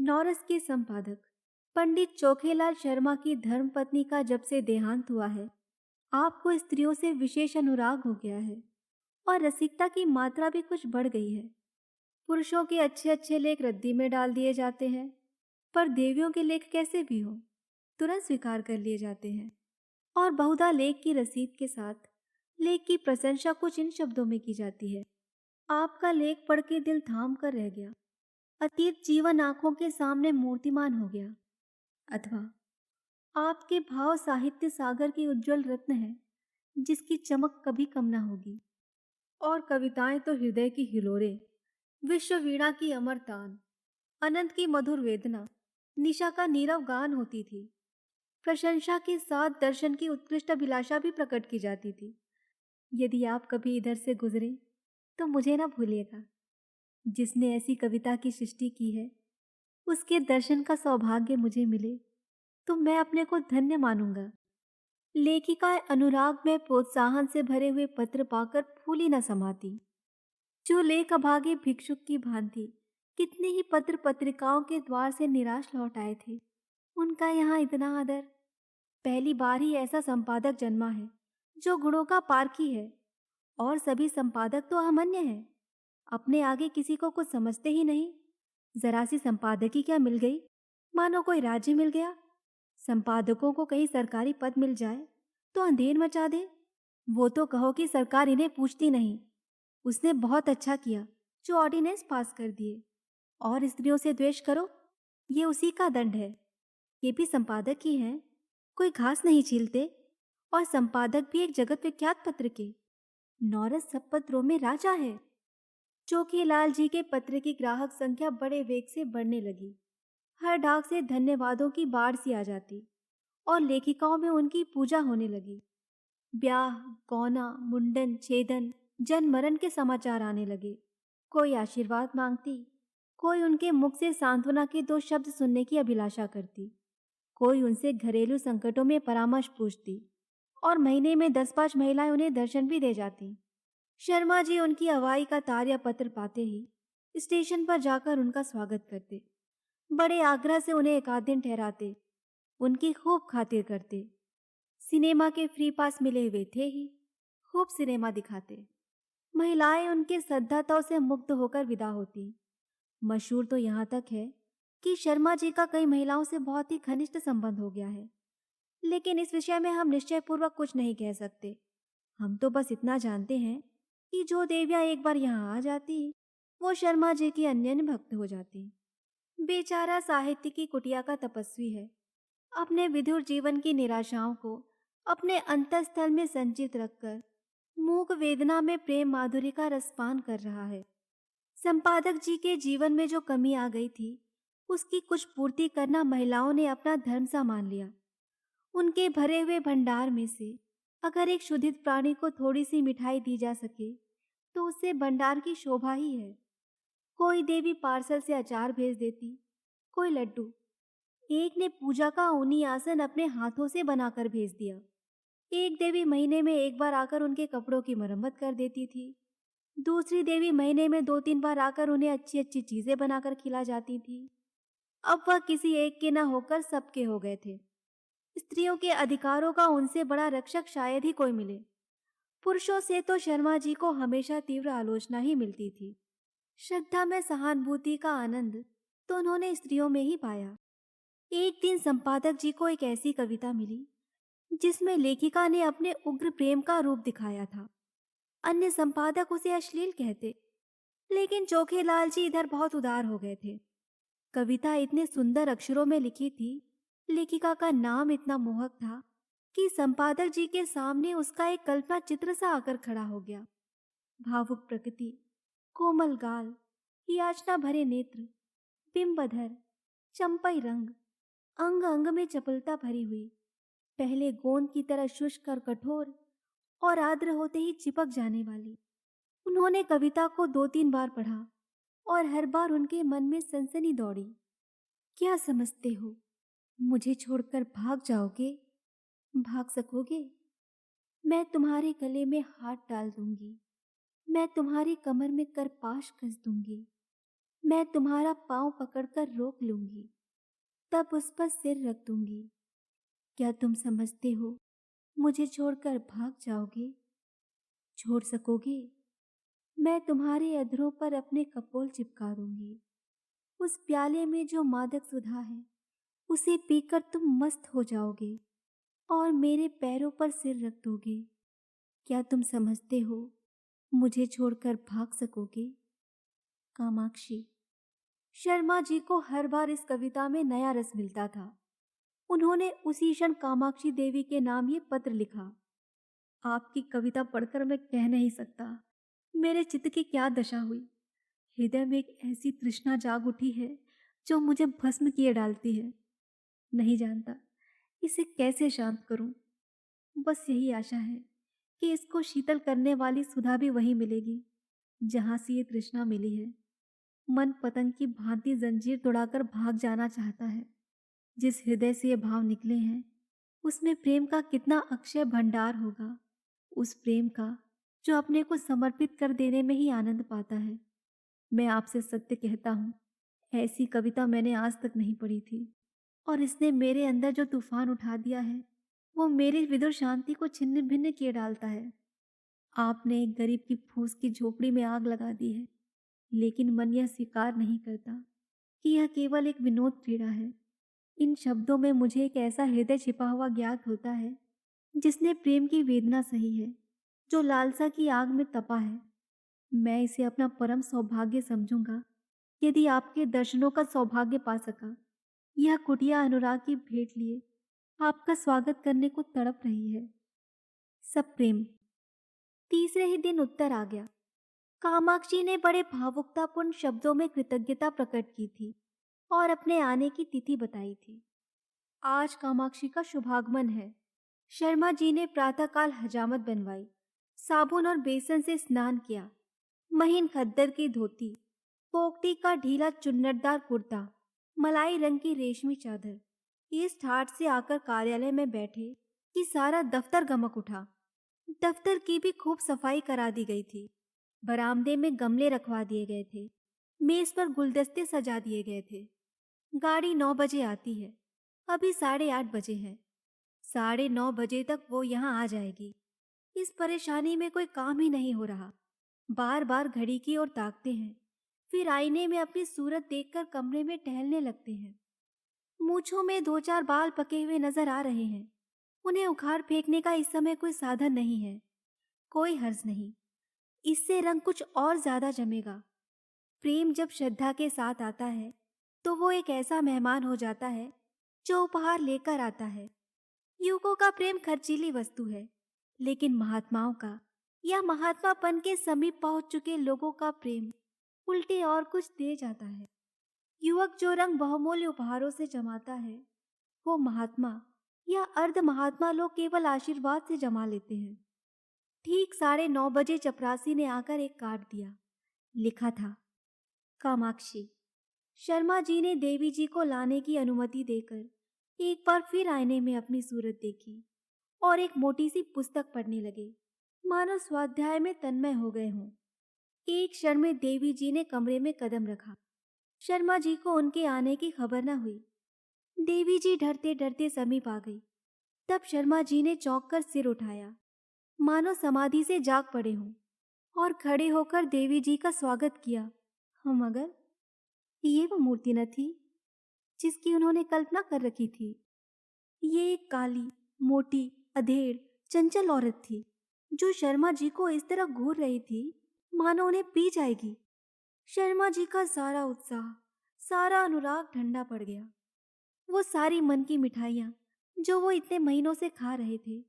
नौरस के संपादक पंडित चोखेलाल शर्मा की धर्मपत्नी का जब से देहांत हुआ है, आपको स्त्रियों से विशेष अनुराग हो गया है और रसिकता की मात्रा भी कुछ बढ़ गई है। पुरुषों के अच्छे अच्छे लेख रद्दी में डाल दिए जाते हैं, पर देवियों के लेख कैसे भी हो तुरंत स्वीकार कर लिए जाते हैं। और बहुधा लेख की रसीद के साथ लेख की प्रशंसा कुछ इन शब्दों में की जाती है। आपका लेख पढ़ के दिल थाम कर रह गया, अतीत जीवन आंखों के सामने मूर्तिमान हो गया। अथवा आपके भाव साहित्य सागर की उज्जवल रत्न है, जिसकी चमक कभी कम ना होगी। और कविताएं तो हृदय की हिलोरे, विश्व वीणा की अमर तान, अनंत की मधुर वेदना, निशा का नीरव गान होती थी। प्रशंसा के साथ दर्शन की उत्कृष्ट अभिलाषा भी प्रकट की जाती थी। यदि आप कभी इधर से गुजरे तो मुझे ना भूलिएगा। जिसने ऐसी कविता की सृष्टि की है, उसके दर्शन का सौभाग्य मुझे मिले तो मैं अपने को धन्य मानूंगा। लेखिका अनुराग में प्रोत्साहन से भरे हुए पत्र पाकर फूली न समाती। जो लेख अभागे भिक्षुक की भांति कितने ही पत्र पत्रिकाओं के द्वार से निराश लौट आए थे, उनका यहाँ इतना आदर। पहली बार ही ऐसा संपादक जन्मा है जो गुणों का पारखी है, और सभी संपादक तो अमान्य हैं, अपने आगे किसी को कुछ समझते ही नहीं। जरा सी संपादकी क्या मिल गई, मानो कोई राज्य मिल गया। संपादकों को कहीं सरकारी पद मिल जाए तो अंधेर मचा दे। वो तो कहो कि सरकार इन्हें पूछती नहीं, उसने बहुत अच्छा किया जो ऑर्डिनेंस पास कर दिए। और स्त्रियों से द्वेष करो, ये उसी का दंड है। ये भी संपादक ही हैं, कोई घास नहीं छीलते, और संपादक भी एक जगत विख्यात पत्र के। नौरस सब पत्रों में राजा है। चोखेलाल जी के पत्र की ग्राहक संख्या बड़े वेग से बढ़ने लगी। हर डाक से धन्यवादों की बाढ़ सी आ जाती और लेखिकाओं में उनकी पूजा होने लगी। ब्याह, गौना, मुंडन, छेदन, जन्म मरण के समाचार आने लगे। कोई आशीर्वाद मांगती, कोई उनके मुख से सांत्वना के दो शब्द सुनने की अभिलाषा करती, कोई उनसे घरेलू संकटों में परामर्श पूछती, और महीने में 10-5 महिलाएं उन्हें दर्शन भी दे जाती। शर्मा जी उनकी हवाई का तार या पत्र पाते ही स्टेशन पर जाकर उनका स्वागत करते, बड़े आग्रह से उन्हें एक आध दिन ठहराते, उनकी खूब खातिर करते। सिनेमा के फ्री पास मिले हुए थे ही, खूब सिनेमा दिखाते। महिलाएं उनके श्रद्धाताओं से मुग्ध होकर विदा होती। मशहूर तो यहाँ तक है कि शर्मा जी का कई महिलाओं से बहुत ही घनिष्ठ संबंध हो गया है, लेकिन इस विषय में हम निश्चय पूर्वक कुछ नहीं कह सकते। हम तो बस इतना जानते हैं कि जो देवियां एक बार यहाँ आ जाती, वो शर्मा जी की अनन्य भक्त हो जाती। बेचारा साहित्य की कुटिया का तपस्वी है, अपने विधुर जीवन की निराशाओं को अपने अंतःस्थल में संचित रखकर मूक वेदना में प्रेम माधुरी का रसपान कर रहा है। संपादक जी के जीवन में जो कमी आ गई थी, उसकी कुछ पूर्ति करना महिलाओं ने अपना धर्म सा मान लिया। उनके भरे हुए भंडार में से अगर एक शुद्धित प्राणी को थोड़ी सी मिठाई दी जा सके तो उससे भंडार की शोभा ही है। कोई देवी पार्सल से अचार भेज देती, कोई लड्डू। एक ने पूजा का ऊनी आसन अपने हाथों से बनाकर भेज दिया। एक देवी महीने में एक बार आकर उनके कपड़ों की मरम्मत कर देती थी। दूसरी देवी महीने में 2-3 बार आकर उन्हें अच्छी अच्छी चीजें बनाकर खिला जाती थी। अब वह किसी एक के न होकर सबके हो गए थे। स्त्रियों के अधिकारों का उनसे बड़ा रक्षक शायद ही कोई मिले। पुरुषों से तो शर्मा जी को हमेशा तीव्र आलोचना ही मिलती थी। श्रद्धा में सहानुभूति का आनंद तो उन्होंने स्त्रियों में ही पाया। एक दिन संपादक जी को एक ऐसी कविता मिली जिसमें लेखिका ने अपने उग्र प्रेम का रूप दिखाया था। अन्य संपादक उसे अश्लील कहते, लेकिन चोखेलाल जी इधर बहुत उदार हो गए थे। कविता इतने सुंदर अक्षरों में लिखी थी, लेखिका का नाम इतना मोहक था कि संपादक जी के सामने उसका एक कल्पना चित्र सा आकर खड़ा हो गया। भावुक प्रकृति, कोमल गाल, याचना भरे नेत्र, बिंबधर, चंपई रंग, अंग अंग में चपलता भरी हुई, पहले गोंद की तरह शुष्क और कठोर और आर्द्र होते ही चिपक जाने वाली। उन्होंने कविता को 2-3 बार पढ़ा और हर बार उनके मन में सनसनी दौड़ी। क्या समझते हो, मुझे छोड़कर भाग जाओगे? भाग सकोगे? मैं तुम्हारे गले में हाथ डाल दूंगी, मैं तुम्हारी कमर में करपाश कस दूंगी, मैं तुम्हारा पाँव पकड़कर रोक लूंगी, तब उस पर सिर रख दूंगी। क्या तुम समझते हो मुझे छोड़कर भाग जाओगे? छोड़ सकोगे? मैं तुम्हारे अधरों पर अपने कपोल चिपका दूंगी। उस प्याले में जो मादक सुधा है, उसे पीकर तुम मस्त हो जाओगे और मेरे पैरों पर सिर रख दोगे। क्या तुम समझते हो मुझे छोड़कर भाग सकोगे? कामाक्षी। शर्मा जी को हर बार इस कविता में नया रस मिलता था। उन्होंने उसी क्षण कामाक्षी देवी के नाम ये पत्र लिखा। आपकी कविता पढ़कर मैं कह नहीं सकता मेरे चित्त की क्या दशा हुई। हृदय में एक ऐसी तृष्णा जाग उठी है जो मुझे भस्म किए डालती है। नहीं जानता इसे कैसे शांत करूं। बस यही आशा है कि इसको शीतल करने वाली सुधा भी वहीं मिलेगी जहां से ये तृष्णा मिली है। मन पतंग की भांति जंजीर तोड़ाकर भाग जाना चाहता है। जिस हृदय से ये भाव निकले हैं उसमें प्रेम का कितना अक्षय भंडार होगा। उस प्रेम का जो अपने को समर्पित कर देने में ही आनंद पाता है। मैं आपसे सत्य कहता हूँ, ऐसी कविता मैंने आज तक नहीं पढ़ी थी और इसने मेरे अंदर जो तूफान उठा दिया है वो मेरी विदुर शांति को छिन्न भिन्न किए डालता है। आपने एक गरीब की फूस की झोपड़ी में आग लगा दी है, लेकिन मन यह स्वीकार नहीं करता कि यह केवल एक विनोद क्रीड़ा है। इन शब्दों में मुझे एक ऐसा हृदय छिपा हुआ ज्ञात होता है जिसने प्रेम की वेदना सही है, जो लालसा की आग में तपा है। मैं इसे अपना परम सौभाग्य समझूंगा यदि आपके दर्शनों का सौभाग्य पा सका। यह कुटिया अनुराग की भेंट लिए आपका स्वागत करने को तड़प रही है। सब प्रेम। तीसरे ही दिन उत्तर आ गया। कामाक्षी ने बड़े भावुकतापूर्ण शब्दों में कृतज्ञता प्रकट की थी और अपने आने की तिथि बताई थी। आज कामाक्षी का शुभागमन है। शर्मा जी ने प्रातःकाल हजामत बनवाई, साबुन और बेसन से स्नान किया। महीन खद्दर की धोती, पोकटी का ढीला चुन्नटदार कुर्ता, मलाई रंग की रेशमी चादर, इस ठाट से आकर कार्यालय में बैठे कि सारा दफ्तर गमक उठा। दफ्तर की भी खूब सफाई करा दी गई थी। बरामदे में गमले रखवा दिए गए थे। मेज पर गुलदस्ते सजा दिए गए थे। गाड़ी 9 बजे आती है, अभी 8:30 बजे हैं। 9:30 बजे तक वो यहाँ आ जाएगी। इस परेशानी में कोई काम ही नहीं हो रहा। बार बार घड़ी की ओर ताकते हैं, फिर आईने में अपनी सूरत देखकर कमरे में टहलने लगते हैं। मूंछों में 2-4 बाल पके हुए नजर आ रहे हैं। उन्हें उखाड़ फेंकने का इस समय कोई साधन नहीं है। कोई हर्ज नहीं, इससे रंग कुछ और ज्यादा जमेगा। प्रेम जब श्रद्धा के साथ आता है तो वो एक ऐसा मेहमान हो जाता है जो उपहार लेकर आता है। युवकों का प्रेम खर्चीली वस्तु है, लेकिन महात्माओं का या महात्मापन के समीप पहुंच चुके लोगों का प्रेम उल्टे और कुछ दे जाता है। युवक जो रंग बहुमूल्य उपहारों से जमाता है, वो महात्मा या अर्ध महात्मा लोग केवल आशीर्वाद से जमा लेते हैं। ठीक 9:30 बजे चपरासी ने आकर एक कार्ड दिया। लिखा था, कामाक्षी। शर्मा जी ने देवी जी को लाने की अनुमति देकर एक बार फिर आईने में अपनी सूरत देखी और एक मोटी सी पुस्तक पढ़ने लगे, मानो स्वाध्याय में तन्मय हो गए हों। एक क्षण में देवी जी ने कमरे में कदम रखा। शर्मा जी को उनके आने की खबर न हुई। देवी जी डरते डरते समीप आ गई। तब शर्मा जी ने चौंक कर सिर उठाया, मानो समाधि से जाग पड़े हों, और खड़े होकर देवी जी का स्वागत किया। हाँ, मगर ये वो मूर्ति न थी जिसकी उन्होंने कल्पना कर रखी थी। ये एक काली, मोटी, अधेड़, चंचल औरत थी जो शर्मा जी को इस तरह घूर रही थी मानो उन्हें पी जाएगी। शर्मा जी का सारा उत्साह, सारा अनुराग ठंडा पड़ गया। वो सारी मन की मिठाइयाँ जो वो इतने महीनों से खा रहे थे,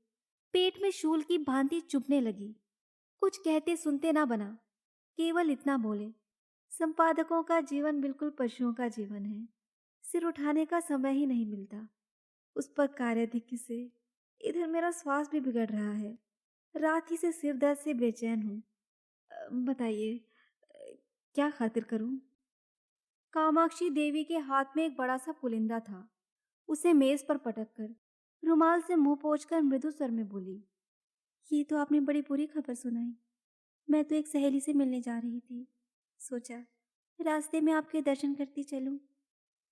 पेट में शूल की भांति चुभने लगी। कुछ कहते सुनते ना बना, केवल इतना बोले, संपादकों का जीवन बिल्कुल पशुओं का जीवन है। सिर उठाने का समय ही नहीं मिलता। उस पर कार्याधिक्य से इधर मेरा श्वास भी बिगड़ रहा है। रात ही से सिर दर्द से बेचैन हूँ। बताइए, क्या खातिर करूं? कामाक्षी देवी के हाथ में एक बड़ा सा पुलिंदा था। उसे मेज पर पटक कर रुमाल से मुंह पोंछकर मृदु स्वर में बोली, ये तो आपने बड़ी बुरी खबर सुनाई। मैं तो एक सहेली से मिलने जा रही थी। सोचा रास्ते में आपके दर्शन करती चलूं।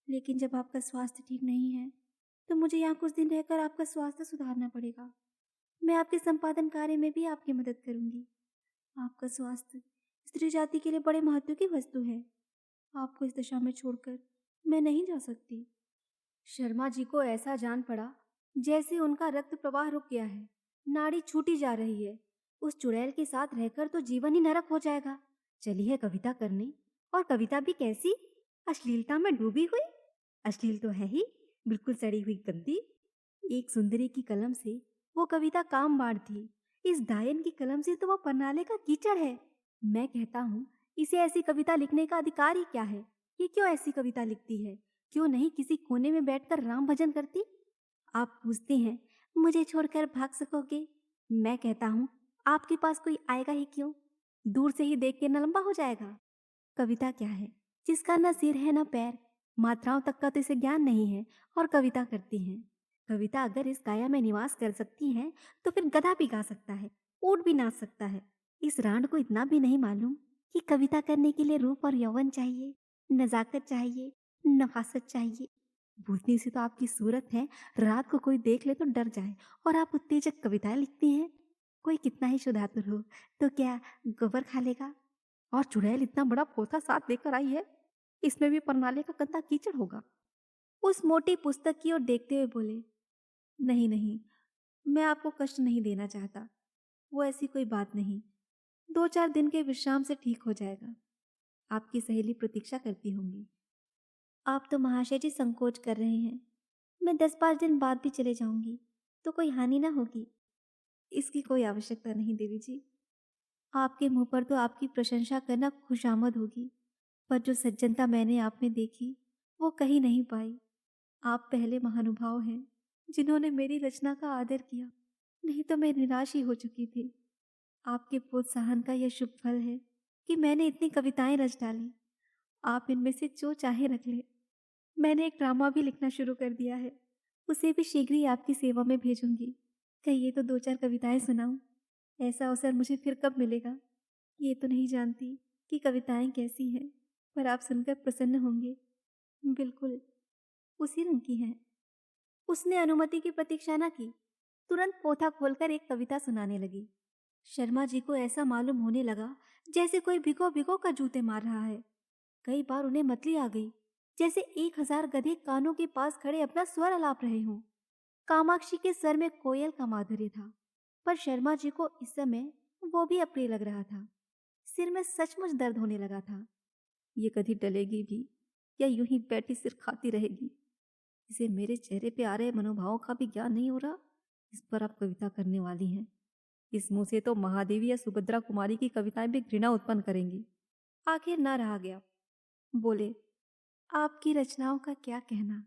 लेकिन जब आपका स्वास्थ्य ठीक नहीं है, तो मुझे यहाँ कुछ दिन रहकर आपका स्वास्थ्य सुधारना पड़ेगा। मैं आपके संपादन कार्य में भी आपकी मदद करूंगी। आपका स्वास्थ्य स्त्री जाति के लिए बड़े महत्व की वस्तु है। आपको इस दशा में छोड़कर मैं नहीं जा सकती। शर्मा जी को ऐसा जान पड़ा जैसे उनका रक्त प्रवाह रुक गया है, नाड़ी छूटी जा रही है। उस चुड़ैल के साथ रहकर तो जीवन ही नरक हो जाएगा। चली है कविता करने, और कविता भी कैसी, अश्लीलता में डूबी हुई। अश्लील तो है ही, बिल्कुल सड़ी हुई गंदी। एक सुंदरी की कलम से वो कविता काम बाढ़ थी, इस डायन की कलम से तो वो परनाले का कीचड़ है। मैं कहता हूँ, इसे ऐसी कविता लिखने का अधिकार ही क्या है? ये क्यों ऐसी कविता लिखती है? क्यों नहीं किसी कोने में बैठकर राम भजन करती? आप पूछते हैं मुझे छोड़कर भाग सकोगे? मैं कहता हूँ आपके पास कोई आएगा ही क्यों? दूर से ही देख के न लंबा हो जाएगा। कविता क्या है जिसका न सिर है न पैर, मात्राओं तक का तो इसे ज्ञान नहीं है, और कविता करती हैं। कविता अगर इस काया में निवास कर सकती है तो फिर गधा भी गा सकता है, ऊंट भी नाच सकता है। इस रांड को इतना भी नहीं मालूम कि कविता करने के लिए रूप और यौवन चाहिए, नजाकत चाहिए, नफासत चाहिए। भूतनी सी तो आपकी सूरत है, रात को कोई देख ले तो डर जाए, और आप उत्तेजक कविताएं लिखती हैं। कोई कितना ही शुद्धातुर हो तो क्या गोबर खा लेगा? और चुड़ैल इतना बड़ा पोथा साथ लेकर आई है, इसमें भी परनाले का गंदा कीचड़ होगा। उस मोटी पुस्तक की ओर देखते हुए बोले, नहीं नहीं, मैं आपको कष्ट नहीं देना चाहता। वो ऐसी कोई बात नहीं, 2-4 दिन के विश्राम से ठीक हो जाएगा। आपकी सहेली प्रतीक्षा करती होंगी। आप तो महाशय जी संकोच कर रहे हैं। मैं 10-5 दिन बाद भी चले जाऊंगी तो कोई हानि ना होगी। इसकी कोई आवश्यकता नहीं देवी जी। आपके मुंह पर तो आपकी प्रशंसा करना खुशामद होगी, पर जो सज्जनता मैंने आप में देखी वो कहीं नहीं पाई। आप पहले महानुभाव हैं जिन्होंने मेरी रचना का आदर किया, नहीं तो मैं निराश ही हो चुकी थी। आपके प्रोत्साहन का यह शुभ फल है कि मैंने इतनी कविताएं रच डाली। आप इनमें से जो चाहे रख ले। मैंने एक ड्रामा भी लिखना शुरू कर दिया है, उसे भी शीघ्र ही आपकी सेवा में भेजूंगी। कहिए तो 2-4 कविताएं सुनाऊं। ऐसा अवसर मुझे फिर कब मिलेगा? ये तो नहीं जानती कि कविताएं कैसी हैं, पर आप सुनकर प्रसन्न होंगे। बिल्कुल उसी रंग की हैं। उसने अनुमति की प्रतीक्षा न की, तुरंत पोथा खोलकर एक कविता सुनाने लगी। शर्मा जी को ऐसा मालूम होने लगा जैसे कोई भिगो भिगो कर जूते मार रहा है। कई बार उन्हें मतली आ गई, जैसे 1000 गधे कानों के पास खड़े अपना स्वर अलाप रहे हों। कामाक्षी के सर में कोयल का माधुर्य था, पर शर्मा जी को इस समय वो भी अप्रिय लग रहा था। सिर में सचमुच दर्द होने लगा था। ये कभी टलेगी भी, या यूं ही बैठी सिर खाती रहेगी? इसे मेरे चेहरे पे आ रहे मनोभावों का भी ज्ञान नहीं हो रहा। इस पर आप कविता करने वाली हैं। इस मुंह से तो महादेवी या सुभद्रा कुमारी की कविताएं भी घृणा उत्पन्न करेंगी। आखिर ना रहा गया, बोले, आपकी रचनाओं का क्या कहना।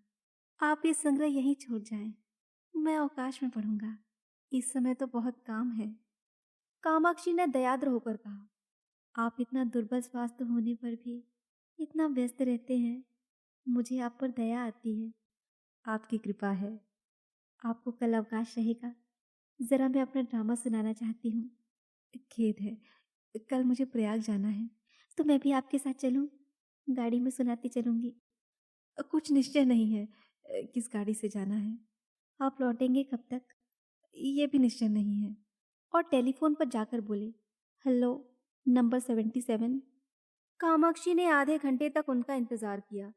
आप ये संग्रह यहीं छोड़ जाएं, मैं अवकाश में पढ़ूंगा। इस समय तो बहुत काम है। कामाक्षी ने दयाद्र होकर कहा, आप इतना दुर्बल स्वास्थ्य होने पर भी इतना व्यस्त रहते हैं, मुझे आप पर दया आती है। आपकी कृपा है। आपको कल अवकाश रहेगा? जरा मैं अपना ड्रामा सुनाना चाहती हूँ। खेद है, कल मुझे प्रयाग जाना है, तो मैं भी आपके साथ चलूं? गाड़ी में सुनाती चलूंगी। कुछ निश्चय नहीं है किस गाड़ी से जाना है। आप लौटेंगे कब तक? ये भी निश्चय नहीं है। और टेलीफोन पर जाकर बोले, हेलो, नंबर 77। कामाक्षी ने आधे घंटे तक उनका इंतजार किया,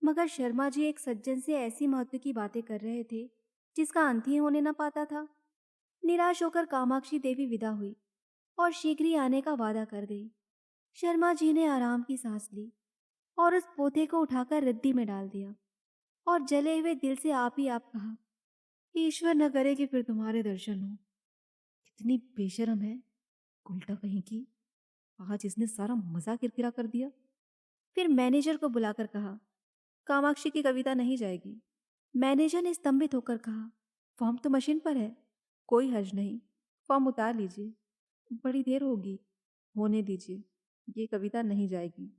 मगर शर्मा जी एक सज्जन से ऐसी महत्व की बातें कर रहे थे जिसका अंत ही होने न पाता था। निराश होकर कामाक्षी देवी विदा हुई और शीघ्र ही आने का वादा कर गई। शर्मा जी ने आराम की सांस ली और उस पोथे को उठाकर रद्दी में डाल दिया, और जले हुए दिल से आप ही आप कहा, ईश्वर न करे कि फिर तुम्हारे दर्शन हो। कितनी बेशरम है, उल्टा कहीं की। आज इसने सारा मजा किरकिरा कर दिया। फिर मैनेजर को बुलाकर कहा, कामाक्षी की कविता नहीं जाएगी। मैनेजर ने स्तंभित होकर कहा, फॉर्म तो मशीन पर है, कोई हर्ज नहीं, फॉर्म उतार लीजिए। बड़ी देर होगी, होने दीजिए, ये कविता नहीं जाएगी।